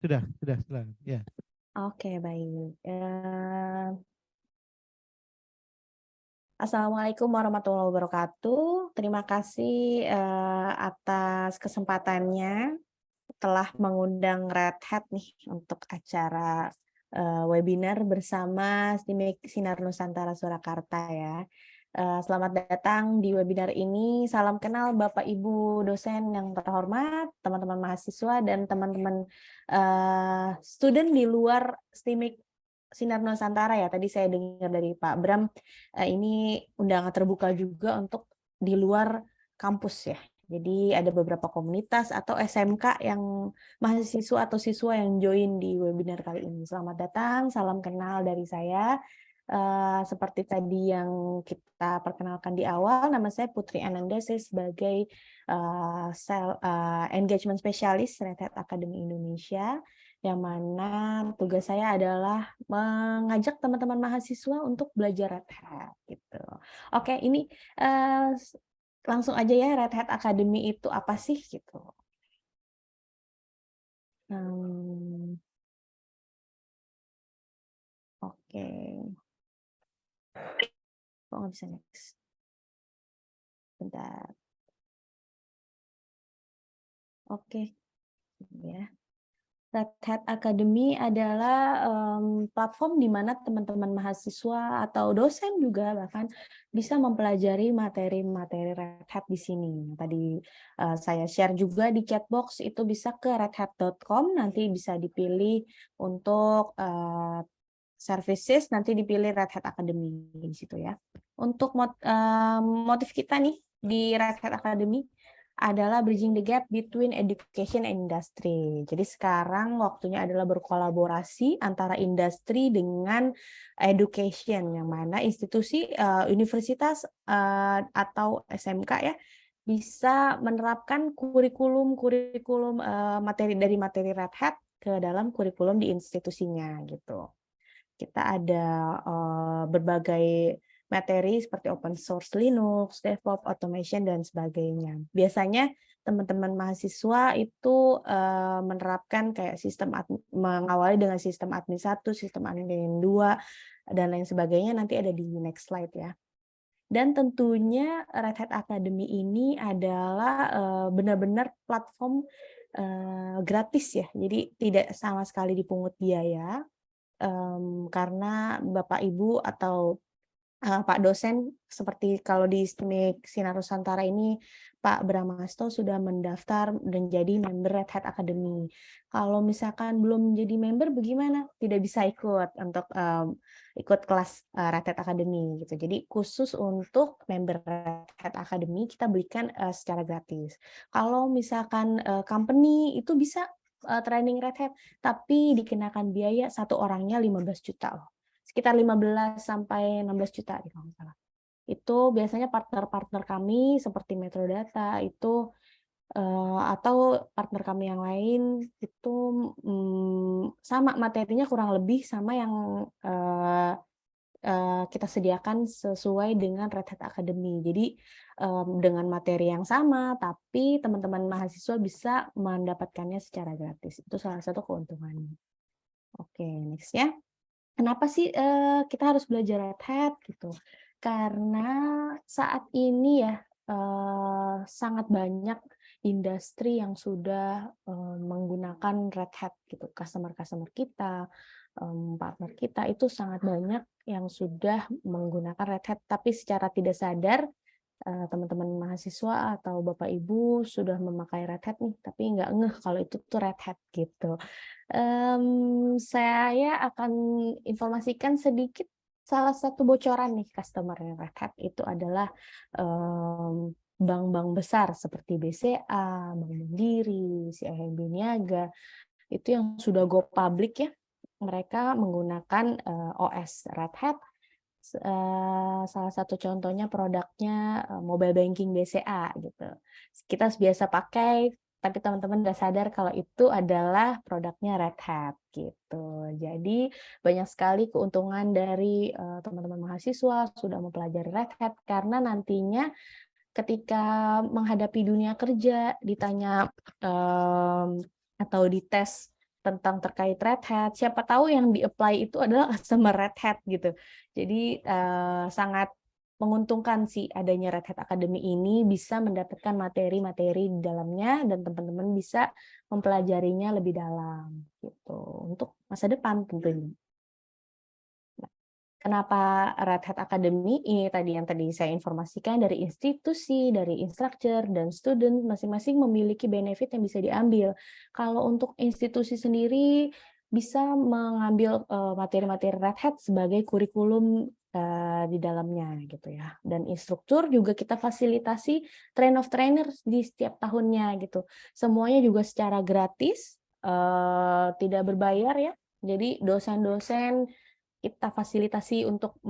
Sudah. Ya. Oke, baik. Assalamualaikum warahmatullahi wabarakatuh. Terima kasih atas kesempatannya telah mengundang Red Hat nih untuk acara webinar bersama STIMIK Sinar Nusantara Surakarta ya. Selamat datang di webinar ini. Salam kenal Bapak Ibu dosen yang terhormat, teman-teman mahasiswa dan teman-teman student di luar STIMIK Sinar Nusantara ya. Tadi saya dengar dari Pak Bram, ini undangan terbuka juga untuk di luar kampus ya. Jadi ada beberapa komunitas atau SMK yang mahasiswa atau siswa yang join di webinar kali ini. Selamat datang, salam kenal dari saya. Seperti tadi yang kita perkenalkan di awal, nama saya Putri Ananda, saya sebagai engagement specialist Red Hat Academy Indonesia, yang mana tugas saya adalah mengajak teman-teman mahasiswa untuk belajar Red Hat gitu. Oke, ini langsung aja ya, Red Hat Academy itu apa sih gitu. Oke. Kok nggak bisa next? Bentar. Oke. Ya. Red Hat Academy adalah platform di mana teman-teman mahasiswa atau dosen juga bahkan bisa mempelajari materi-materi Red Hat di sini. Tadi saya share juga di chatbox, itu bisa ke redhat.com, nanti bisa dipilih untuk services, nanti dipilih Red Hat Academy di situ ya. Untuk motif kita nih di Red Hat Academy adalah bridging the gap between education and industry. Jadi sekarang waktunya adalah berkolaborasi antara industri dengan education, yang mana institusi universitas atau SMK ya bisa menerapkan kurikulum materi dari materi Red Hat ke dalam kurikulum di institusinya gitu. Kita ada berbagai materi seperti open source Linux, DevOps, automation, dan sebagainya. Biasanya teman-teman mahasiswa itu menerapkan kayak mengawali dengan sistem admin 1, sistem admin 2, dan lain sebagainya, nanti ada di next slide ya. Dan tentunya Red Hat Academy ini adalah benar-benar platform gratis ya, jadi tidak sama sekali dipungut biaya, karena Bapak Ibu atau Pak dosen, seperti kalau di STIMIK Sinar Nusantara ini Pak Bramasto sudah mendaftar dan jadi member Red Hat Academy. Kalau misalkan belum jadi member bagaimana? Tidak bisa ikut untuk ikut kelas Red Hat Academy gitu. Jadi khusus untuk member Red Hat Academy kita berikan secara gratis. Kalau misalkan company itu bisa training Red Hat, tapi dikenakan biaya satu orangnya 15 juta loh. Sekitar 15 sampai 16 juta kalau nggak salah. Itu biasanya partner-partner kami seperti Metrodata itu atau partner kami yang lain itu sama materinya kurang lebih sama yang kita sediakan sesuai dengan Red Hat Academy. Jadi dengan materi yang sama, tapi teman-teman mahasiswa bisa mendapatkannya secara gratis. Itu salah satu keuntungannya. Oke, next ya. Kenapa sih kita harus belajar Red Hat gitu? Karena saat ini ya sangat banyak industri yang sudah menggunakan Red Hat gitu. Customer kita, partner kita itu sangat banyak yang sudah menggunakan Red Hat, tapi secara tidak sadar teman-teman mahasiswa atau Bapak Ibu sudah memakai Red Hat nih, tapi nggak ngeh kalau itu tuh Red Hat gitu. Saya akan informasikan sedikit salah satu bocoran nih customer Red Hat itu adalah bank-bank besar seperti BCA, Bank Mandiri, CIMB Niaga, itu yang sudah go public ya, mereka menggunakan OS Red Hat. Salah satu contohnya produknya mobile banking BCA gitu. Kita biasa pakai, tapi teman-teman nggak sadar kalau itu adalah produknya Red Hat gitu. Jadi banyak sekali keuntungan dari teman-teman mahasiswa sudah mempelajari Red Hat, karena nantinya ketika menghadapi dunia kerja ditanya atau dites tentang terkait Red Hat. Siapa tahu yang di-apply itu adalah customer Red Hat gitu. Jadi sangat menguntungkan sih adanya Red Hat Academy ini, bisa mendapatkan materi-materi di dalamnya dan teman-teman bisa mempelajarinya lebih dalam gitu untuk masa depan tentunya. Kenapa Red Hat Academy? Ini tadi yang saya informasikan, dari institusi, dari instructor, dan student masing-masing memiliki benefit yang bisa diambil. Kalau untuk institusi sendiri bisa mengambil materi-materi Red Hat sebagai kurikulum di dalamnya gitu ya. Dan instruktur juga kita fasilitasi train of trainer di setiap tahunnya gitu. Semuanya juga secara gratis, tidak berbayar ya. Jadi dosen-dosen kita fasilitasi untuk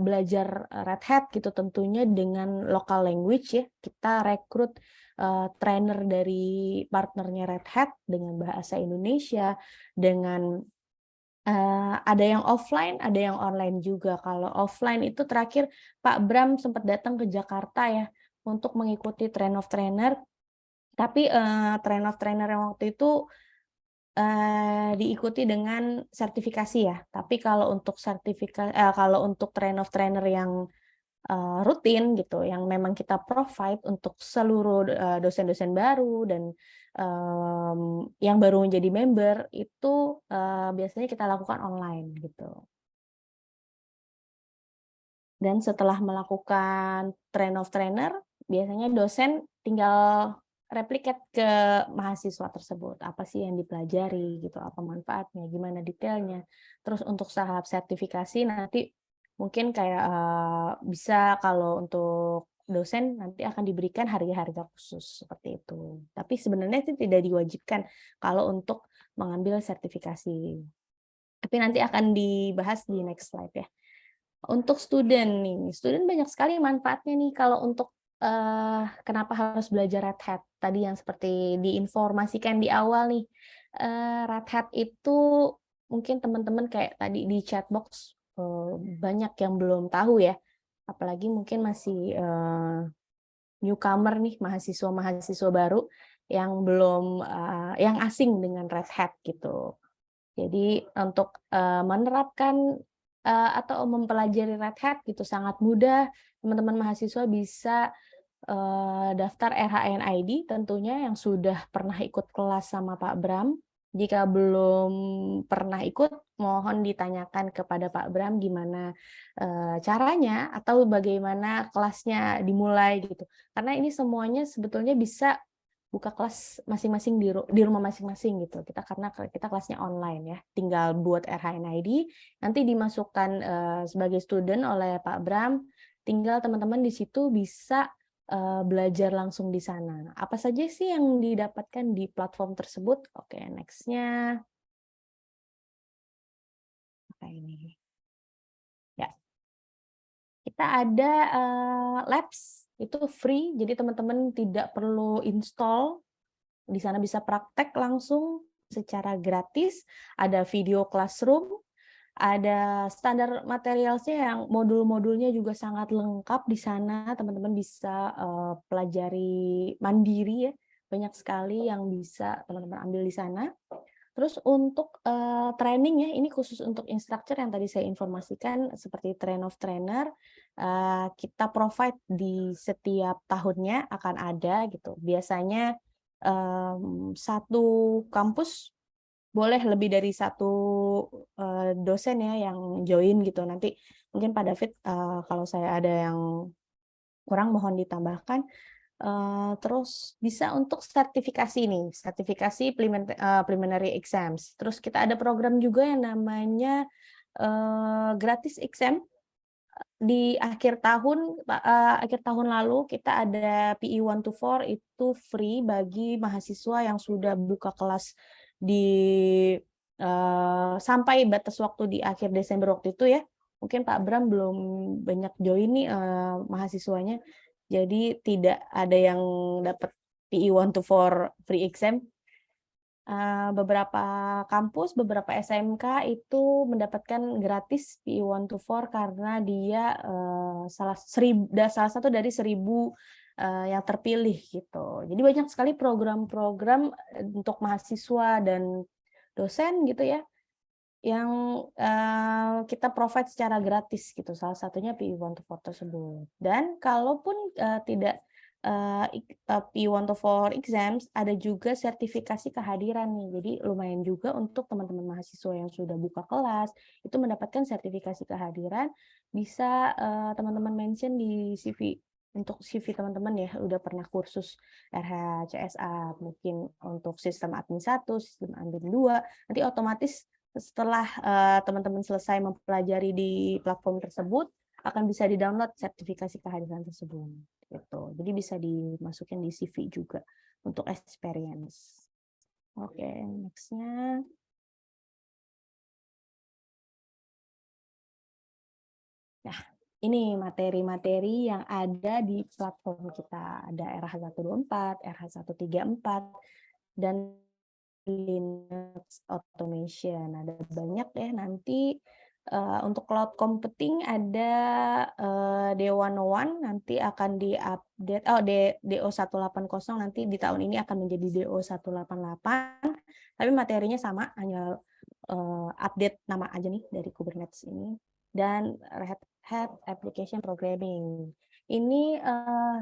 belajar Red Hat gitu, tentunya dengan local language ya. Kita rekrut trainer dari partnernya Red Hat dengan bahasa Indonesia, dengan ada yang offline, ada yang online juga. Kalau offline itu terakhir Pak Bram sempat datang ke Jakarta ya untuk mengikuti train of trainer. Tapi train of trainer yang waktu itu diikuti dengan sertifikasi ya. Tapi kalau untuk kalau untuk train of trainer yang rutin gitu, yang memang kita provide untuk seluruh dosen-dosen baru dan yang baru menjadi member itu biasanya kita lakukan online gitu. Dan setelah melakukan train of trainer, biasanya dosen tinggal replikat ke mahasiswa tersebut. Apa sih yang dipelajari gitu, apa manfaatnya, gimana detailnya. Terus untuk tahap sertifikasi nanti mungkin kayak bisa kalau untuk dosen nanti akan diberikan harga-harga khusus seperti itu. Tapi sebenarnya itu tidak diwajibkan kalau untuk mengambil sertifikasi. Tapi nanti akan dibahas di next slide ya. Untuk student nih, student banyak sekali manfaatnya nih kalau untuk kenapa harus belajar Red Hat. Tadi yang seperti diinformasikan di awal nih, Red Hat itu mungkin teman-teman kayak tadi di chatbox banyak yang belum tahu ya, apalagi mungkin masih newcomer nih, mahasiswa-mahasiswa baru yang belum yang asing dengan Red Hat gitu. Jadi untuk menerapkan atau mempelajari Red Hat gitu sangat mudah. Teman-teman mahasiswa bisa daftar RHNID tentunya yang sudah pernah ikut kelas sama Pak Bram. Jika belum pernah ikut, mohon ditanyakan kepada Pak Bram gimana caranya atau bagaimana kelasnya dimulai gitu. Karena ini semuanya sebetulnya bisa buka kelas masing-masing di rumah masing-masing gitu. Karena kita kelasnya online ya. Tinggal buat RHNID, nanti dimasukkan sebagai student oleh Pak Bram. Tinggal teman-teman di situ bisa belajar langsung di sana. Apa saja sih yang didapatkan di platform tersebut? Oke, next-nya. Apa ini? Ya, kita ada Labs, itu free, jadi teman-teman tidak perlu install. Di sana bisa praktek langsung secara gratis, ada video classroom, ada standar materialsnya yang modul-modulnya juga sangat lengkap di sana, teman-teman bisa pelajari mandiri ya, banyak sekali yang bisa teman-teman ambil di sana. Terus untuk training ya, ini khusus untuk instructor yang tadi saya informasikan seperti train of trainer, kita provide di setiap tahunnya akan ada gitu. Biasanya satu kampus boleh lebih dari satu dosen ya yang join gitu. Nanti mungkin Pak David kalau saya ada yang kurang mohon ditambahkan. Terus bisa untuk sertifikasi nih, sertifikasi preliminary exams. Terus kita ada program juga yang namanya gratis exam di akhir tahun lalu kita ada PE 1 to 4 itu free bagi mahasiswa yang sudah buka kelas di sampai batas waktu di akhir Desember waktu itu ya. Mungkin Pak Bram belum banyak join nih mahasiswanya. Jadi tidak ada yang dapat PE 1 to 4 free exam. Beberapa kampus, beberapa SMK itu mendapatkan gratis PE 1 to 4 karena dia salah satu dari 1.000 yang terpilih gitu. Jadi banyak sekali program-program untuk mahasiswa dan dosen gitu ya, yang kita provide secara gratis gitu, salah satunya PI124 tersebut. Dan kalaupun tidak PI124 exams, ada juga sertifikasi kehadiran nih. Jadi lumayan juga untuk teman-teman mahasiswa yang sudah buka kelas, itu mendapatkan sertifikasi kehadiran, bisa teman-teman mention di CV. Untuk CV teman-teman ya, udah pernah kursus RHCSA, mungkin untuk sistem admin 1, sistem admin 2, nanti otomatis setelah teman-teman selesai mempelajari di platform tersebut, akan bisa di-download sertifikasi kehadiran tersebut. Gitu. Jadi bisa dimasukin di CV juga untuk experience. Oke, next-nya. Nah, ini materi-materi yang ada di platform kita. Ada RH124, RH134, dan Linux Automation. Ada banyak ya nanti. Untuk cloud computing ada D101 nanti akan diupdate, DO180 nanti di tahun ini akan menjadi DO188, tapi materinya sama, hanya update nama aja nih dari Kubernetes ini. Dan Red Hat Application Programming. Ini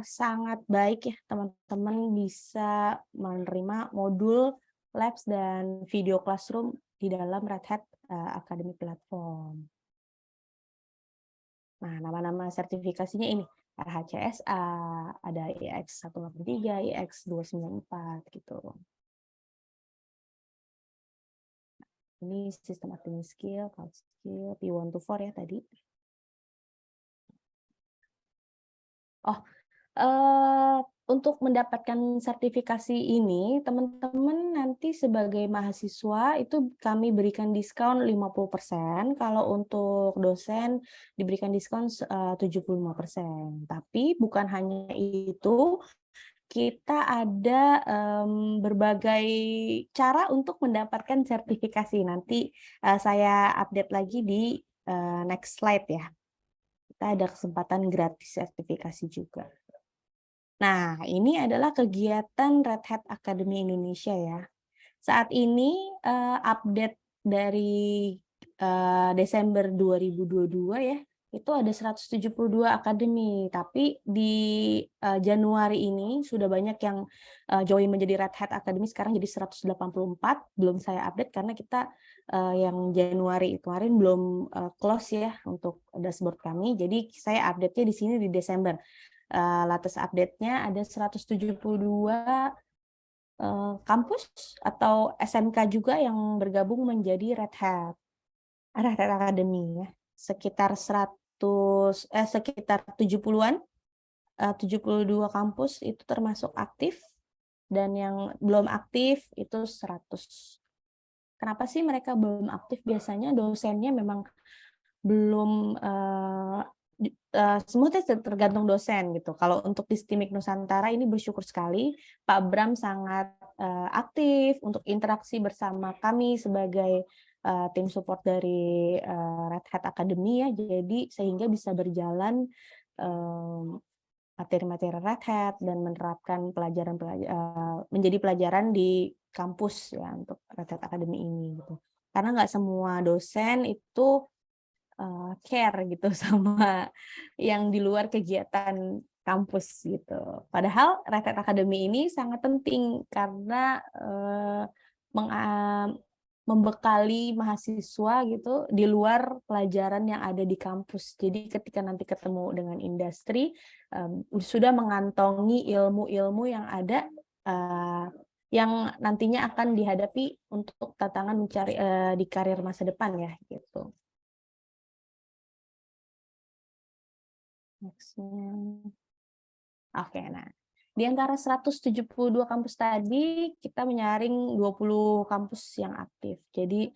sangat baik ya teman-teman bisa menerima modul labs dan video classroom di dalam Red Hat Academy Platform. Nah, nama-nama sertifikasinya ini RHCSA, ada IEX 183, IEX 294 gitu. Ini sistem admin skill, cloud skill, P124 ya tadi. Oh, untuk mendapatkan sertifikasi ini, teman-teman nanti sebagai mahasiswa itu kami berikan diskon 50%, kalau untuk dosen diberikan diskon 75%. Tapi bukan hanya itu, kita ada berbagai cara untuk mendapatkan sertifikasi. Nanti saya update lagi di next slide ya. Kita ada kesempatan gratis sertifikasi juga. Nah, ini adalah kegiatan Red Hat Academy Indonesia ya. Saat ini update dari Desember 2022 ya, itu ada 172 akademi, tapi di Januari ini sudah banyak yang join menjadi Red Hat Academy, sekarang jadi 184, belum saya update karena kita yang Januari kemarin belum close ya untuk dashboard kami, jadi saya update-nya di sini di Desember. Latest update-nya ada 172 kampus atau SMK juga yang bergabung menjadi Red Hat Academy ya. Sekitar 70-an, 72 kampus itu termasuk aktif, dan yang belum aktif itu 100. Kenapa sih mereka belum aktif? Biasanya dosennya memang belum semuanya tergantung dosen gitu. Kalau untuk di STIMIK Nusantara ini bersyukur sekali Pak Bram sangat aktif untuk interaksi bersama kami sebagai tim support dari Red Hat Academy ya. Jadi sehingga bisa berjalan materi-materi Red Hat dan menerapkan menjadi pelajaran di kampus ya untuk Red Hat Academy ini gitu. Karena nggak semua dosen itu care gitu sama yang di luar kegiatan kampus gitu. Padahal Red Hat Academy ini sangat penting karena membekali mahasiswa gitu di luar pelajaran yang ada di kampus. Jadi ketika nanti ketemu dengan industri, sudah mengantongi ilmu-ilmu yang ada yang nantinya akan dihadapi untuk tantangan mencari di karir masa depan ya gitu. Oke, nah di antara 172 kampus tadi kita menyaring 20 kampus yang aktif. Jadi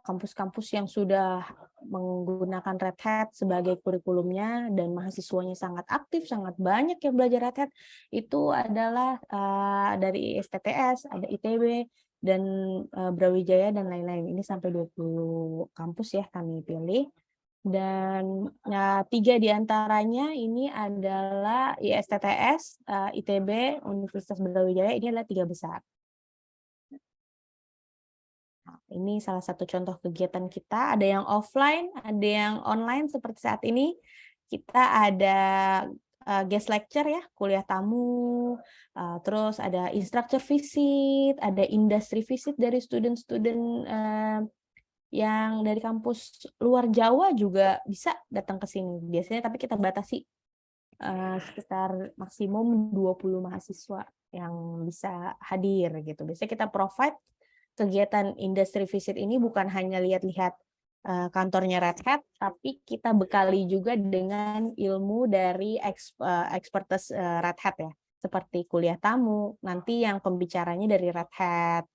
kampus-kampus yang sudah menggunakan Red Hat sebagai kurikulumnya dan mahasiswanya sangat aktif, sangat banyak yang belajar Red Hat, itu adalah dari STTS, ada ITB, dan Brawijaya dan lain-lain. Ini sampai 20 kampus ya kami pilih. Dan 3 diantaranya ini adalah ISTTS, ITB, Universitas Brawijaya, ini adalah 3 besar. Nah, ini salah satu contoh kegiatan kita, ada yang offline, ada yang online seperti saat ini. Kita ada guest lecture ya, kuliah tamu, terus ada instructor visit, ada industry visit dari student-student yang dari kampus luar Jawa juga bisa datang ke sini. Biasanya tapi kita batasi sekitar maksimum 20 mahasiswa yang bisa hadir gitu. Biasanya kita provide kegiatan industry visit ini bukan hanya lihat-lihat kantornya Red Hat, tapi kita bekali juga dengan ilmu dari expertise Red Hat ya, seperti kuliah tamu, nanti yang pembicaranya dari Red Hat,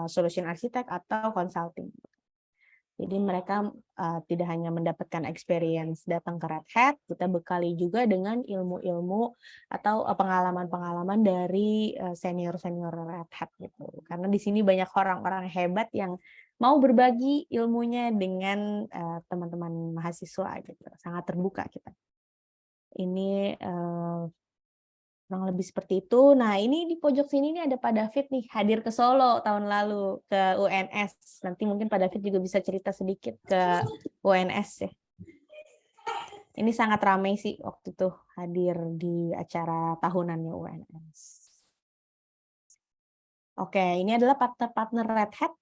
solution architect atau consulting. Jadi mereka tidak hanya mendapatkan experience datang ke Red Hat, kita bekali juga dengan ilmu-ilmu atau pengalaman-pengalaman dari senior-senior Red Hat gitu. Karena di sini banyak orang-orang hebat yang mau berbagi ilmunya dengan teman-teman mahasiswa gitu. Sangat terbuka kita. Ini kurang lebih seperti itu. Nah, ini di pojok sini nih ada Pak David nih, hadir ke Solo tahun lalu, ke UNS. Nanti mungkin Pak David juga bisa cerita sedikit ke UNS ya. Ini sangat ramai sih waktu itu hadir di acara tahunannya UNS. Oke, ini adalah partner-partner Red Hat,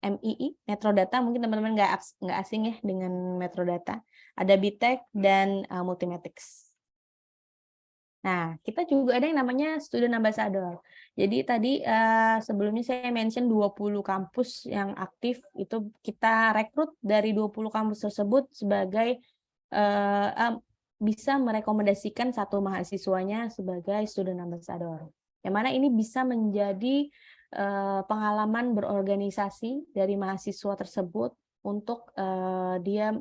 MII, Metrodata. Mungkin teman-teman nggak asing ya dengan Metrodata. Ada BTech dan Multimetrics. Nah, kita juga ada yang namanya Student Ambassador. Jadi tadi sebelumnya saya mention 20 kampus yang aktif, itu kita rekrut dari 20 kampus tersebut sebagai bisa merekomendasikan satu mahasiswanya sebagai Student Ambassador. Yang mana ini bisa menjadi pengalaman berorganisasi dari mahasiswa tersebut untuk dia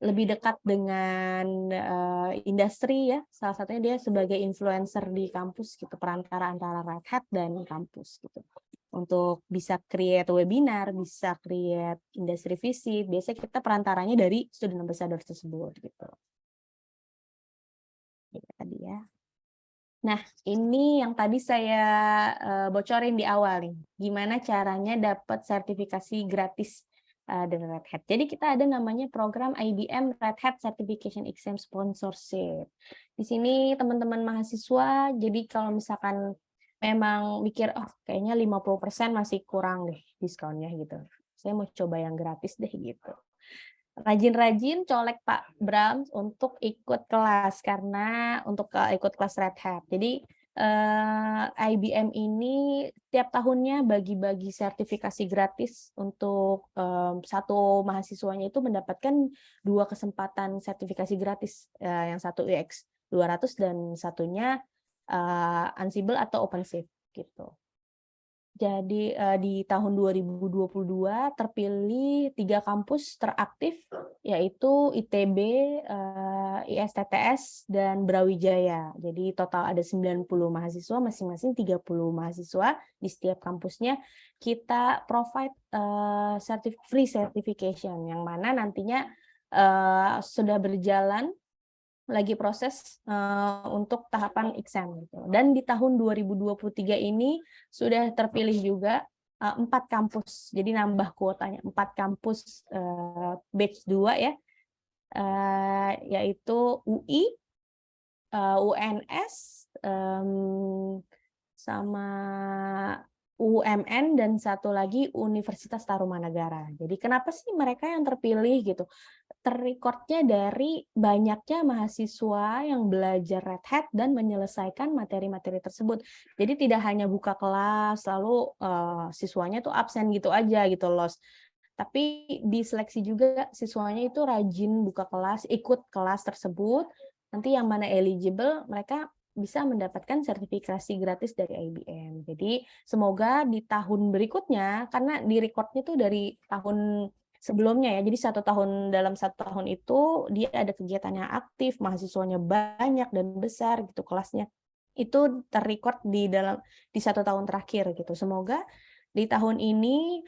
lebih dekat dengan industri ya, salah satunya dia sebagai influencer di kampus gitu, perantara antara Red Hat dan kampus gitu. Untuk bisa create webinar, bisa create industry visit, biasanya kita perantaranya dari student ambassador tersebut gitu. Itu tadi ya. Nah, ini yang tadi saya bocorin di awal nih, gimana caranya dapat sertifikasi gratis dari Red Hat. Jadi kita ada namanya program IBM Red Hat Certification Exam Sponsorship. Di sini teman-teman mahasiswa, jadi kalau misalkan memang mikir, oh kayaknya 50% masih kurang deh diskonnya gitu. Saya mau coba yang gratis deh gitu. Rajin-rajin colek Pak Bram untuk ikut kelas, karena untuk ikut kelas Red Hat. Jadi IBM ini tiap tahunnya bagi-bagi sertifikasi gratis untuk satu mahasiswanya itu mendapatkan 2 kesempatan sertifikasi gratis, yang satu UX 200 dan satunya Ansible atau OpenShift gitu. Jadi di tahun 2022 terpilih 3 kampus teraktif, yaitu ITB, ISTTS, dan Brawijaya. Jadi total ada 90 mahasiswa, masing-masing 30 mahasiswa di setiap kampusnya. Kita provide free certification, yang mana nantinya sudah berjalan lagi proses untuk tahapan exam gitu. Dan di tahun 2023 ini sudah terpilih juga 4 kampus. Jadi nambah kuotanya 4 kampus batch 2 ya. Yaitu UI, UNS, sama UMN, dan satu lagi Universitas Tarumanagara. Jadi kenapa sih mereka yang terpilih gitu? Terrecordnya dari banyaknya mahasiswa yang belajar Red Hat dan menyelesaikan materi-materi tersebut. Jadi tidak hanya buka kelas lalu siswanya tuh absen gitu aja gitu, lost. Tapi diseleksi juga siswanya itu rajin buka kelas, ikut kelas tersebut. Nanti yang mana eligible, mereka bisa mendapatkan sertifikasi gratis dari IBM. Jadi semoga di tahun berikutnya, karena di recordnya tuh dari tahun sebelumnya ya, jadi dalam 1 tahun itu dia ada kegiatan yang aktif, mahasiswanya banyak dan besar gitu kelasnya. Itu terrecord di 1 tahun terakhir gitu. Semoga di tahun ini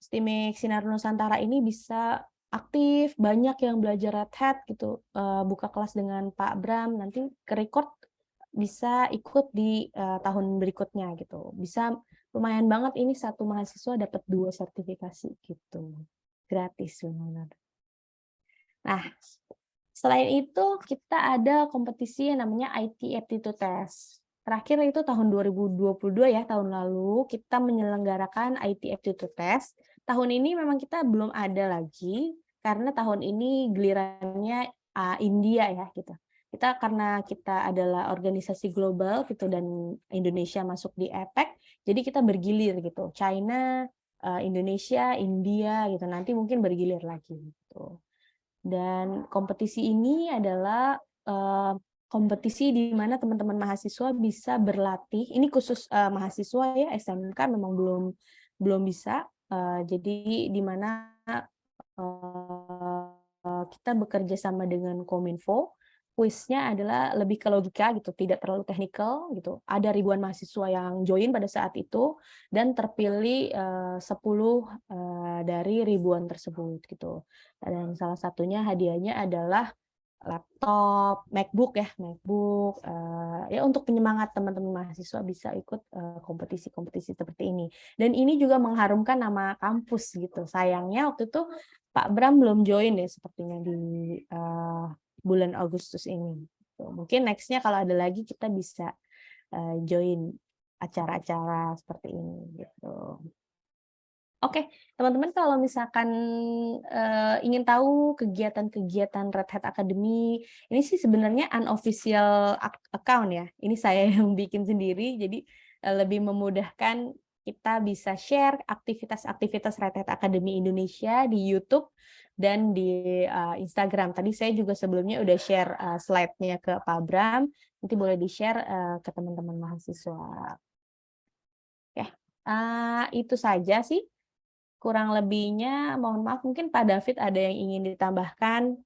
STIMIK Sinar Nusantara ini bisa aktif, banyak yang belajar Red Hat gitu, buka kelas dengan Pak Bram, nanti ke record bisa ikut di tahun berikutnya gitu, bisa lumayan banget ini satu mahasiswa dapat 2 sertifikasi gitu, gratis benar-benar. Nah, selain itu kita ada kompetisi yang namanya IT Aptitude Test. Terakhir itu tahun 2022 ya, tahun lalu kita menyelenggarakan IT Aptitude Test. Tahun ini memang kita belum ada lagi, karena tahun ini gilirannya India ya gitu. Karena kita adalah organisasi global gitu dan Indonesia masuk di APEC, jadi kita bergilir gitu. China, Indonesia, India gitu. Nanti mungkin bergilir lagi gitu. Dan kompetisi ini adalah kompetisi di mana teman-teman mahasiswa bisa berlatih. Ini khusus mahasiswa ya, SMK memang belum bisa. Jadi di mana kita bekerja sama dengan Kominfo. Kuisnya adalah lebih ke logika gitu, tidak terlalu teknikal gitu. Ada ribuan mahasiswa yang join pada saat itu dan terpilih 10 dari ribuan tersebut gitu. Dan salah satunya hadiahnya adalah laptop, MacBook ya, MacBook, ya untuk penyemangat teman-teman mahasiswa bisa ikut kompetisi-kompetisi seperti ini. Dan ini juga mengharumkan nama kampus gitu. Sayangnya waktu itu Pak Bram belum join ya sepertinya di bulan Agustus ini. Mungkin next-nya kalau ada lagi kita bisa join acara-acara seperti ini gitu. Oke, teman-teman kalau misalkan ingin tahu kegiatan-kegiatan Red Hat Academy, ini sih sebenarnya unofficial account ya. Ini saya yang bikin sendiri, jadi lebih memudahkan kita bisa share aktivitas-aktivitas Red Hat Academy Indonesia di YouTube dan di Instagram. Tadi saya juga sebelumnya udah share slide-nya ke Pak Bram, nanti boleh di-share ke teman-teman mahasiswa. Oke, itu saja sih. Kurang lebihnya mohon maaf, mungkin Pak David ada yang ingin ditambahkan